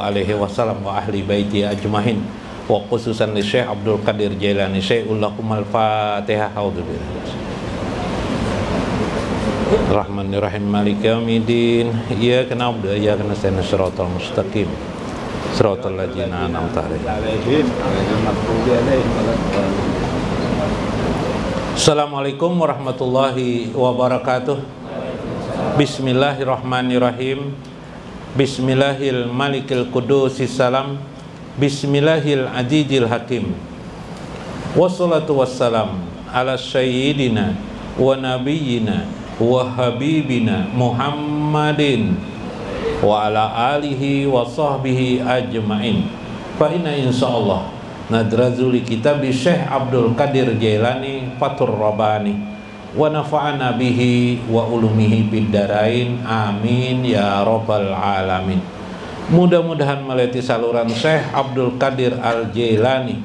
alaihi wasallam wa ahli baiti ajmahin wa khususan li Syekh Abdul Qadir Jailani Syaikhul Fatihah. Rahmanir Rahim Maliki Yaumiddin Iyyaka na'budu wa iyyaka nasta'in Shiratal mustaqim Shiratal ladzina an'amta 'alaihim. Assalamualaikum warahmatullahi wabarakatuh. Bismillahirrahmanirrahim. Bismillahil malikil qudusis salam. Bismillahil azizil hakim. Wassalatu wassalam ala sayyidina wa nabiyyina wa habibina Muhammadin wa ala alihi wa sahbihi ajma'in. Fa inna insyaallah nadrazu li kitabi Syekh Abdul Qadir Jailani Fathur Rabbani wa nafa'ana bihi wa ulumihi bid darain amin ya rabbal alamin. Mudah-mudahan melalui saluran Syekh Abdul Qadir Al Jailani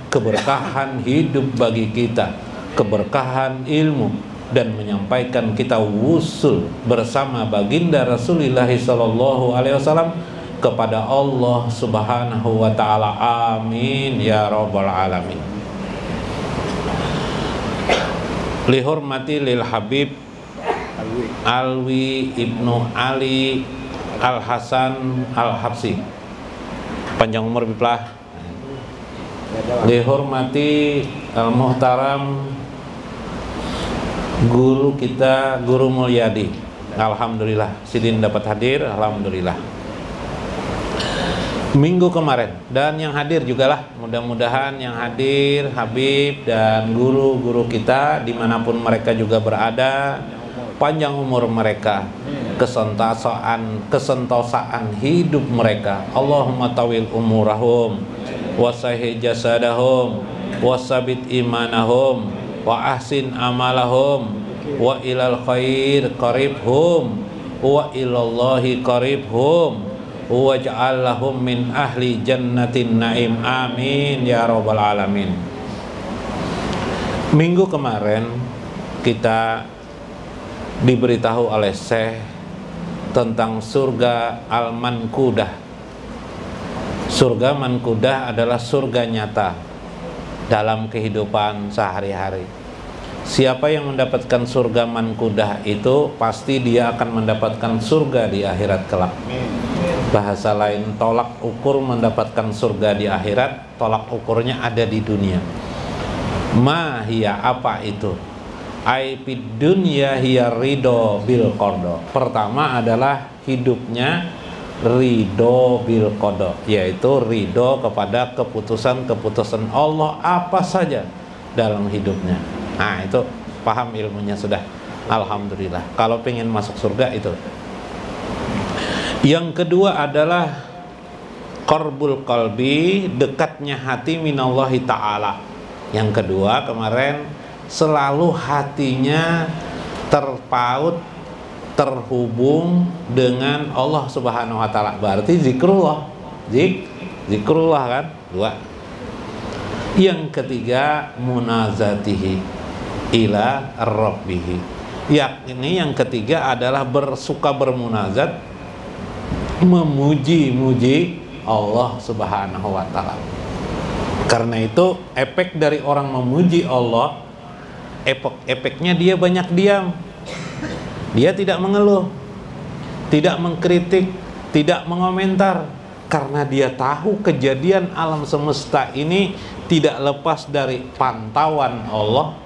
keberkahan hidup bagi kita, keberkahan ilmu, dan menyampaikan kita wusul bersama baginda Rasulullah sallallahu alaihi wasallam kepada Allah Subhanahu wa taala. Amin ya rabbal alamin. Lihormati lil Habib Alwi Ibnu Ali Al Hasan Al Habsi, panjang umur biplah. Dihormati Al Muhtaram guru kita, Guru Mulyadi. Alhamdulillah Sidin dapat hadir, alhamdulillah. Minggu kemarin dan yang hadir juga lah, mudah-mudahan yang hadir Habib dan guru-guru kita dimanapun mereka juga berada, panjang umur mereka, kesentosaan hidup mereka. Allahumma tawil umurahum wasahih jasadahum wasabit imanahum wa ahsin amalahum wa ilal khair qaribhum wa ilallahi qaribhum waj'al lahum min ahli jannatin naim. Amin ya rabbal alamin. Minggu kemarin kita diberitahu oleh Syekh tentang surga Al-Mankudah. Surga Mankudah adalah surga nyata dalam kehidupan sehari-hari. Siapa yang mendapatkan surga Mankudah itu pasti dia akan mendapatkan surga di akhirat kelak. Bahasa lain, tolak ukur mendapatkan surga di akhirat, tolak ukurnya ada di dunia. Ma hiya, apa itu? Aipid dunya hiya ridho bil qada. Pertama adalah hidupnya ridho bil qada, yaitu ridho kepada keputusan-keputusan Allah apa saja dalam hidupnya. Nah itu paham ilmunya sudah, alhamdulillah. Kalau pengen masuk surga itu. Yang kedua adalah qarbul qalbi, dekatnya hati minallahi ta'ala. Yang kedua kemarin, selalu hatinya terpaut, terhubung dengan Allah Subhanahu wa taala. Berarti zikrullah. Zikrullah kan? Dua. Yang ketiga munazatihi ila rabbihi. Yakni yang ketiga adalah bersuka bermunazat, memuji-muji Allah Subhanahu wa taala. Karena itu efek dari orang memuji Allah, efeknya dia banyak diam. Dia tidak mengeluh, tidak mengkritik, tidak mengomentar, karena dia tahu kejadian alam semesta ini tidak lepas dari pantauan Allah,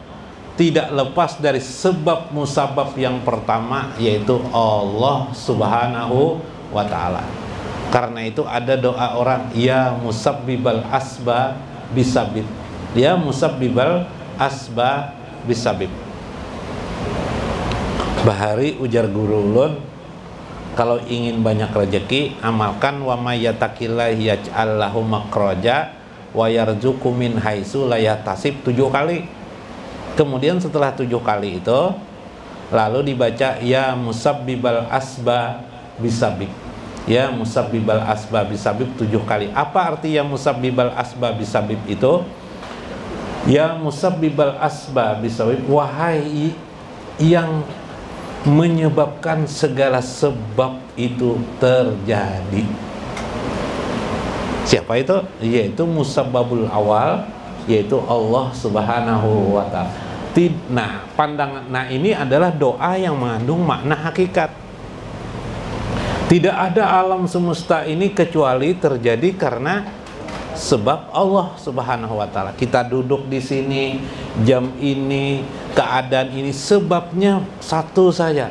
tidak lepas dari sebab musabab yang pertama, yaitu Allah Subhanahu wa ta'ala. Karena itu ada doa orang, ya musabbibal asba bisabib, ya musabbibal asba bisabib. Bahari ujar guru ulun, kalau ingin banyak rezeki amalkan wa may yattaqillahi yaj'al lahu makhraja wa yarzuqhu min haitsu la yahtasib 7 kali. Kemudian setelah 7 kali itu lalu dibaca ya musabbibal asba bisabib, ya musabbibal asbab bisabib 7 kali. Apa arti ya musabbibal asbab bisabib itu? Ya musabbibal asbab bisabib, wahai yang menyebabkan segala sebab itu terjadi. Siapa itu? Yaitu musabbabul awal, yaitu Allah Subhanahu wa ta'ala. Nah, ini adalah doa yang mengandung makna hakikat. Tidak ada alam semesta ini kecuali terjadi karena sebab Allah Subhanahu wa ta'ala. Kita duduk di sini, jam ini, keadaan ini, sebabnya satu saja,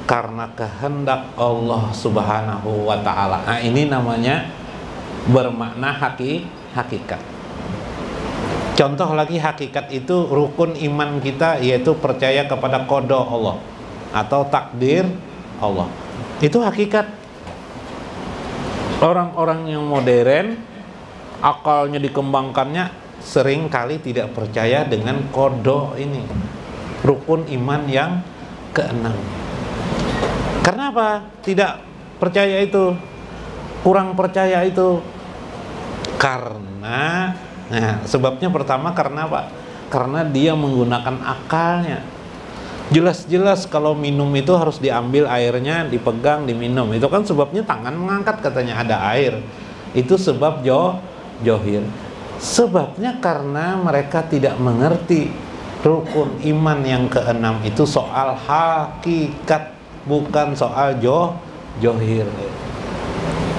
karena kehendak Allah Subhanahu wa ta'ala. Nah, ini namanya bermakna hakikat. Contoh lagi hakikat itu rukun iman kita, yaitu percaya kepada qada Allah atau takdir Allah. Itu hakikat. Orang-orang yang modern, akalnya dikembangkannya, sering kali tidak percaya dengan qada ini, rukun iman yang keenam. Karena apa? Tidak percaya itu, kurang percaya itu. Karena sebabnya pertama karena apa? Karena dia menggunakan akalnya. Jelas-jelas kalau minum itu harus diambil airnya, dipegang, diminum. Itu kan sebabnya tangan mengangkat, katanya ada air. Itu sebab johir. Sebabnya karena mereka tidak mengerti rukun iman yang keenam itu soal hakikat, bukan soal johir.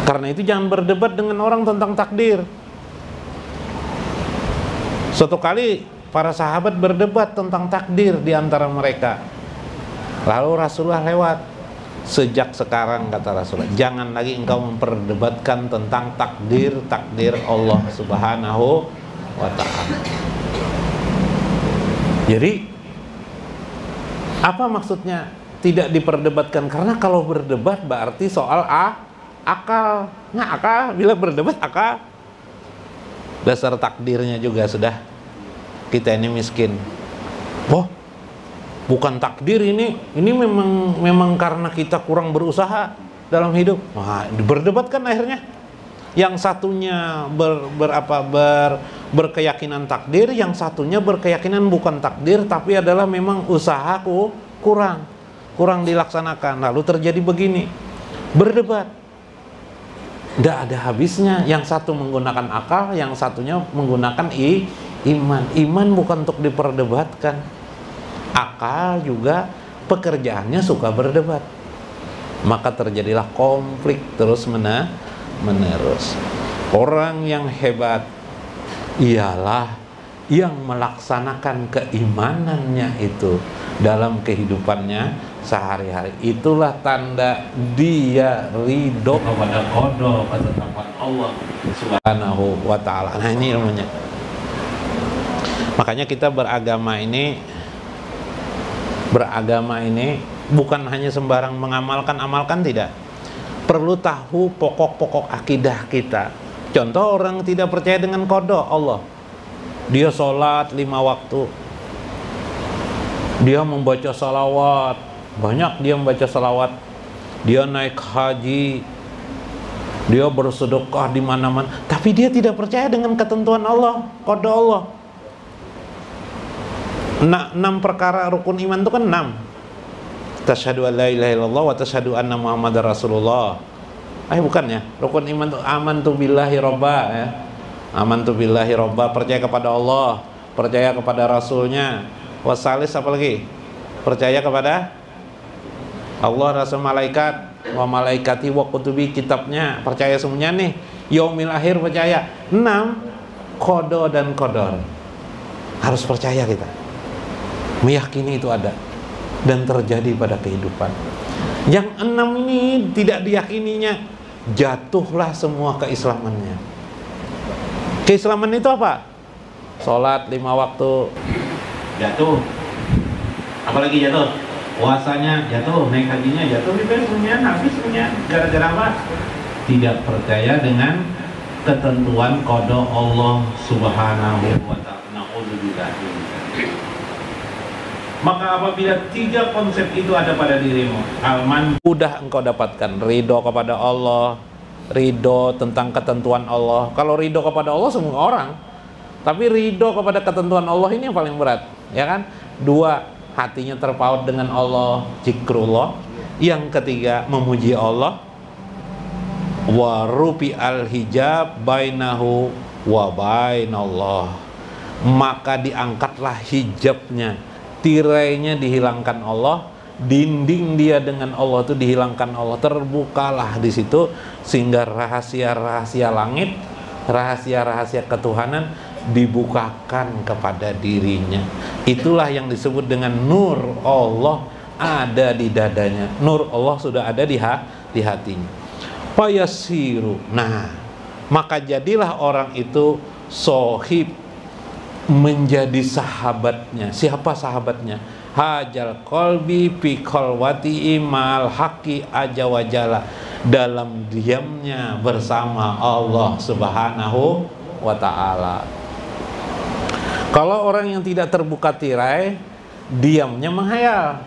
Karena itu jangan berdebat dengan orang tentang takdir. Suatu kali para sahabat berdebat tentang takdir di antara mereka. Lalu Rasulullah lewat. Sejak sekarang, kata Rasulullah, jangan lagi engkau memperdebatkan tentang takdir Allah Subhanahu wa ta'ala. Jadi apa maksudnya tidak diperdebatkan? Karena kalau berdebat berarti soal akal. Nah, akal, bila berdebat akal, dasar takdirnya juga sudah kita ini miskin. Oh, bukan takdir ini memang karena kita kurang berusaha dalam hidup. Nah, berdebatkan akhirnya. Yang satunya berkeyakinan takdir, yang satunya berkeyakinan bukan takdir tapi adalah memang usahaku kurang dilaksanakan. Lalu terjadi begini, berdebat. Tidak ada habisnya. Yang satu menggunakan akal, yang satunya menggunakan iman. Iman bukan untuk diperdebatkan. Akal juga pekerjaannya suka berdebat. Maka terjadilah konflik terus menerus. Orang yang hebat ialah yang melaksanakan keimanannya itu dalam kehidupannya sehari-hari. Itulah tanda dia ridho kepada qada, ketetapan Allah Subhanahu wa ta'ala. Nah, ini ilmunya. Makanya kita beragama ini bukan hanya sembarang amalkan, tidak. Perlu tahu pokok-pokok akidah kita. Contoh orang tidak percaya dengan qada Allah. Dia sholat 5 waktu, dia membaca salawat, banyak dia membaca salawat, dia naik haji, dia bersedekah di mana-mana, tapi dia tidak percaya dengan ketentuan Allah, qada Allah. 6 perkara rukun iman itu kan 6. Tasyhadu an la ilaha illallah wa tasyhadu anna Muhammadar Rasulullah. Bukan ya, rukun iman itu amantu billahi robba, ya. Amantu billahi robba, percaya kepada Allah, percaya kepada Rasulnya. Wasalis apa lagi? Percaya kepada Allah, Rasul, malaikat, wa malaikati wa kutubi, kitabnya, percaya semuanya nih. Yaumil akhir percaya. 6 qada dan qadar. Harus percaya kita. Meyakini itu ada dan terjadi pada kehidupan. Yang 6 ini tidak diyakininya, jatuhlah semua keislamannya. Keislaman itu apa? Sholat 5 waktu jatuh. Apalagi jatuh? Puasanya jatuh, naik hajinya jatuh, itu semuanya habis semuanya. Gara-gara apa? Tidak percaya dengan ketentuan qada Allah Subhanahu wa ta'ala. Na'udzubillah. Maka apabila 3 konsep itu ada pada dirimu, mudah engkau dapatkan ridho kepada Allah, ridho tentang ketentuan Allah. Kalau ridho kepada Allah semua orang, tapi ridho kepada ketentuan Allah ini yang paling berat, ya kan? 2, hatinya terpaut dengan Allah, zikrullah. Yang ketiga, memuji Allah. wa rufi al hijab bainahu wa bainallah, maka diangkatlah hijabnya, tirainya dihilangkan Allah, dinding dia dengan Allah itu dihilangkan Allah, terbukalah di situ sehingga rahasia-rahasia langit, rahasia-rahasia ketuhanan dibukakan kepada dirinya. Itulah yang disebut dengan nur Allah ada di dadanya. Nur Allah sudah ada di hatinya. Fayasiru. Nah, maka jadilah orang itu sohib, menjadi sahabatnya. Siapa sahabatnya? Hajal qalbi fi khalwati imal haqi aja wajala, dalam diamnya bersama Allah Subhanahu wa ta'ala. Kalau orang yang tidak terbuka tirai, diamnya menghayal,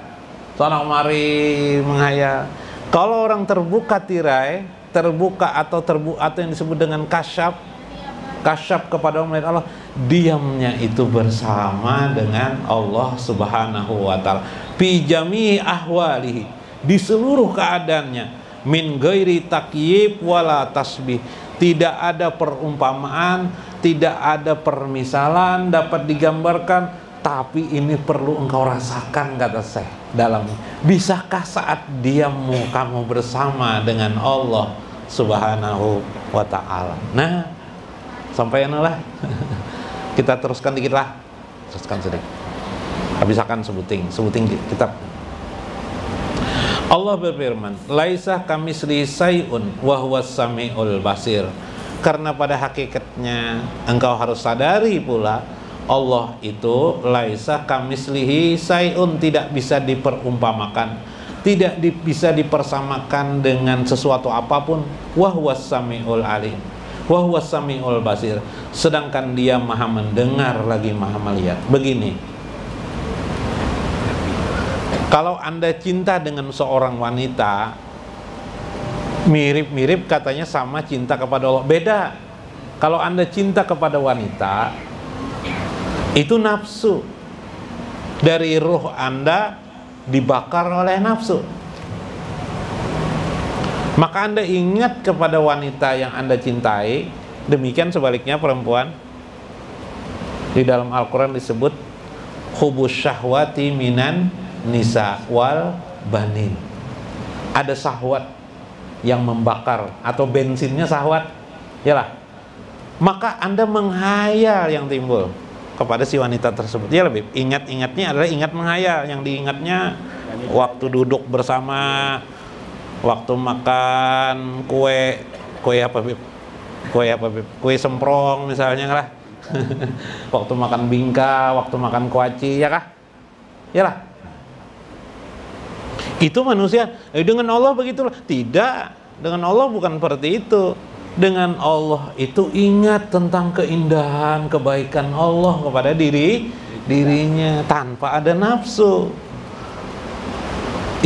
sono mari menghayal. Kalau orang terbuka tirai, terbuka atau yang disebut dengan kasyaf kepada Allah, diamnya itu bersama dengan Allah Subhanahu wa ta'ala fi jami'i ahwalihi, di seluruh keadaannya, min ghairi takyib wala tasbih, tidak ada perumpamaan, tidak ada permisalan dapat digambarkan, tapi ini perlu engkau rasakan, kata Syekh dalam. Bisakah saat diammu kamu bersama dengan Allah Subhanahu wa ta'ala? Nah, sampai lah. Kita teruskan dikit lah. Teruskan sedikit. Habiskan sebuting kitab. Allah berfirman, laisa kamislihi syai'un wa huwas samiul basir. Karena pada hakikatnya engkau harus sadari pula, Allah itu laisa kamislihi syai'un, tidak bisa diperumpamakan, tidak bisa dipersamakan dengan sesuatu apapun. Wa huwas samiul alim, wa huwas samiul basir, sedangkan dia maha mendengar lagi maha melihat. Begini, kalau Anda cinta dengan seorang wanita, mirip-mirip katanya sama cinta kepada Allah. Beda. Kalau Anda cinta kepada wanita, itu nafsu. Dari ruh Anda dibakar oleh nafsu. Maka Anda ingat kepada wanita yang Anda cintai. Demikian sebaliknya perempuan. Di dalam Al-Quran disebut hubus syahwati minan nisa wal banin. Ada syahwat yang membakar, atau bensinnya syahwat, yalah. Maka Anda menghayal yang timbul kepada si wanita tersebut. Ya, lebih ingat-ingatnya adalah ingat menghayal. Yang diingatnya waktu duduk bersama, waktu makan kue apa Bib? Kue semprong misalnya lah. Waktu makan bingka, waktu makan kuaci, ya kah? Yalah. Itu manusia. Dengan Allah begitulah. Tidak, dengan Allah bukan seperti itu. Dengan Allah itu ingat tentang keindahan, kebaikan Allah kepada dirinya tanpa ada nafsu.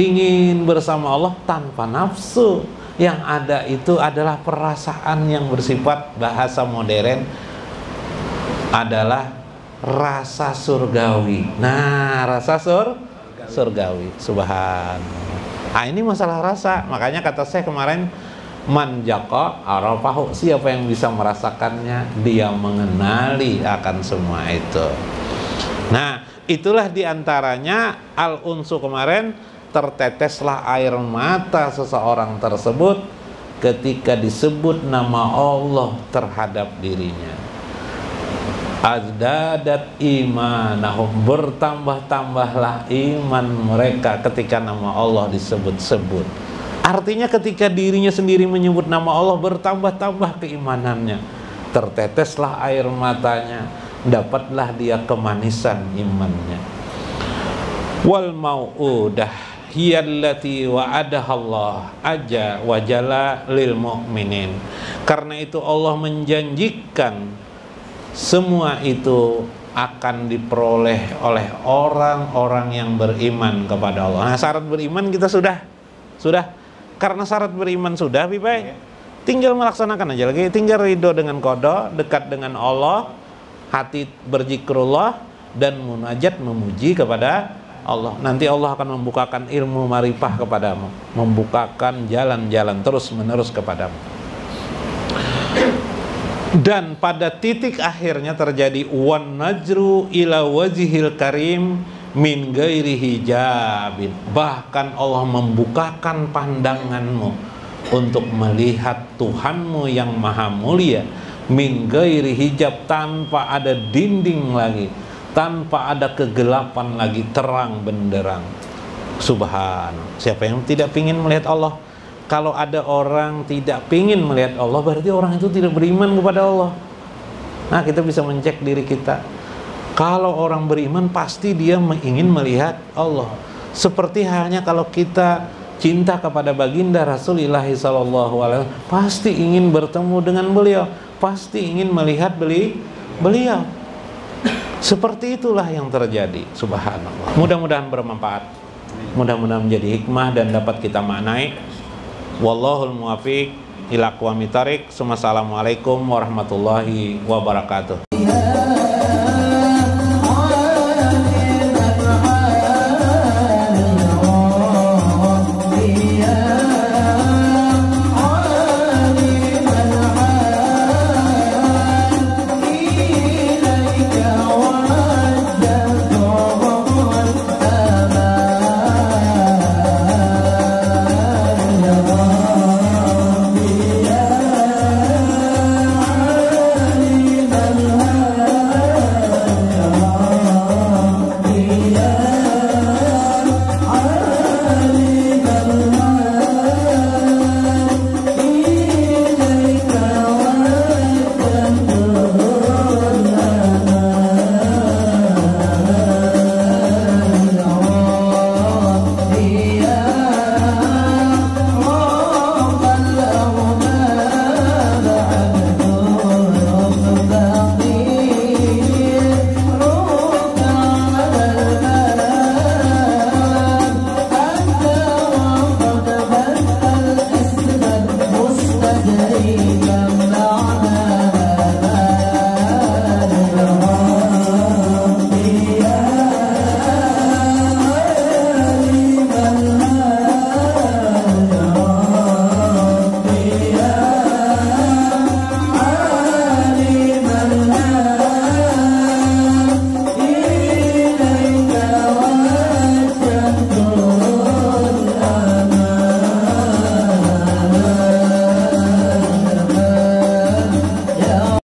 Ingin bersama Allah tanpa nafsu. Yang ada itu adalah perasaan yang bersifat, bahasa modern adalah rasa surgawi. Nah, rasa surgawi, subhanallah. Nah, ini masalah rasa. Makanya kata saya kemarin, man jaqa arafahu, siapa yang bisa merasakannya, dia mengenali akan semua itu. Nah, itulah diantaranya al-unsu kemarin, terteteslah air mata seseorang tersebut ketika disebut nama Allah terhadap dirinya. Azdadat imanahum, bertambah-tambahlah iman mereka ketika nama Allah disebut-sebut. Artinya ketika dirinya sendiri menyebut nama Allah, bertambah-tambah keimanannya, terteteslah air matanya, dapatlah dia kemanisan imannya. Wal mau'udah hiyallati wa'adahallah aja wajala lil mu'minin. Karena itu Allah menjanjikan semua itu akan diperoleh oleh orang-orang yang beriman kepada Allah. Nah, syarat beriman kita sudah. Karena syarat beriman sudah, Bibai, tinggal melaksanakan aja lagi. Tinggal ridho dengan qada, dekat dengan Allah, hati berzikrullah, dan munajat memuji kepada Allah. Nanti Allah akan membukakan ilmu marifah kepadamu, membukakan jalan-jalan terus menerus kepadamu. Dan pada titik akhirnya terjadi wan najru ila wajhil karim min ghairi hijabin. Bahkan Allah membukakan pandanganmu untuk melihat Tuhanmu yang maha mulia min ghairi hijab, tanpa ada dinding lagi, tanpa ada kegelapan lagi, terang benderang. Subhanallah. Siapa yang tidak ingin melihat Allah? Kalau ada orang tidak ingin melihat Allah, berarti orang itu tidak beriman kepada Allah. Nah, kita bisa mencek diri kita. Kalau orang beriman, pasti dia ingin melihat Allah. Seperti halnya kalau kita cinta kepada baginda Rasulullah SAW, pasti ingin bertemu dengan beliau, pasti ingin melihat beliau. Seperti itulah yang terjadi. Subhanallah. Mudah-mudahan bermanfaat, mudah-mudahan menjadi hikmah dan dapat kita maknai. Wallahul muwaffiq ila aqwamit thariq. Assalamualaikum warahmatullahi wabarakatuh.